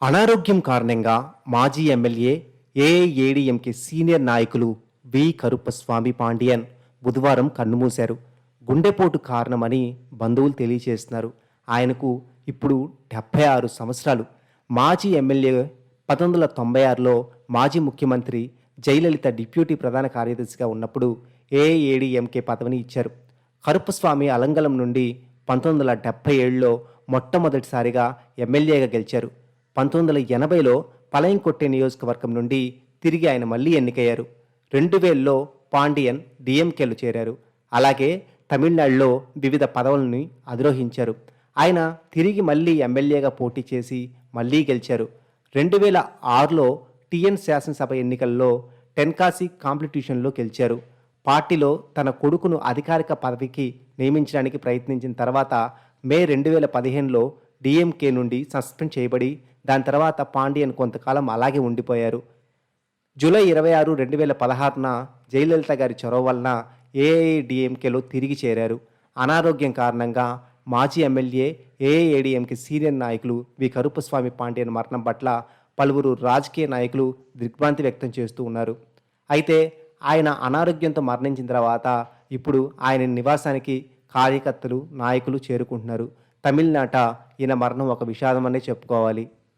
అనారోగ్యం కారణంగా మాజీ ఎమ్మెల్యే ఏఐఏడీఎంకే సీనియర్ నాయకులు వి కరుప్పస్వామి పాండియన్ బుధవారం కన్నుమూశారు. గుండెపోటు కారణమని బంధువులు తెలియజేస్తున్నారు. ఆయనకు ఇప్పుడు 76 సంవత్సరాలు. మాజీ ఎమ్మెల్యే 1996లో మాజీ ముఖ్యమంత్రి జయలలిత డిప్యూటీ ప్రధాన కార్యదర్శిగా ఉన్నప్పుడు ఏఐఏడీఎంకే పదవిని ఇచ్చారు. కరుప్పస్వామి అలంగలం నుండి 1977లో మొట్టమొదటిసారిగా ఎమ్మెల్యేగా గెలిచారు. 1980లో పలయంకొట్టే నియోజకవర్గం నుండి తిరిగి ఆయన మళ్ళీ ఎన్నికయ్యారు. 2000లో పాండియన్ డిఎంకేలో చేరారు. అలాగే తమిళనాడులో వివిధ పదవులను అధిరోహించారు. ఆయన తిరిగి మళ్ళీ ఎమ్మెల్యేగా పోటీ చేసి మళ్ళీ గెలిచారు. 2006లో టిఎన్ శాసనసభ ఎన్నికల్లో టెన్కాసి కాంపిటీషన్లో గెలిచారు. పార్టీలో తన కొడుకును అధికారిక పదవికి నియమించడానికి ప్రయత్నించిన తర్వాత మే 2015లో డిఎంకే నుండి సస్పెండ్ చేయబడి దాని తర్వాత పాండియన్ కొంతకాలం అలాగే ఉండిపోయారు. జూలై 26, 2016న జయలలిత గారి చొరవ వలన ఏఐఏడీఎంకేలో తిరిగి చేరారు. అనారోగ్యం కారణంగా మాజీ ఎమ్మెల్యే ఏఐఏడీఎంకే సీనియర్ నాయకులు వి కరుప్పస్వామి పాండియన్ మరణం పట్ల పలువురు రాజకీయ నాయకులు దిగ్భ్రాంతి వ్యక్తం చేస్తూ ఉన్నారు. అయితే ఆయన అనారోగ్యంతో మరణించిన తర్వాత ఇప్పుడు ఆయన నివాసానికి కార్యకర్తలు నాయకులు చేరుకుంటున్నారు. తమిళనాట ఈయన మరణం ఒక విషాదమనే చెప్పుకోవాలి.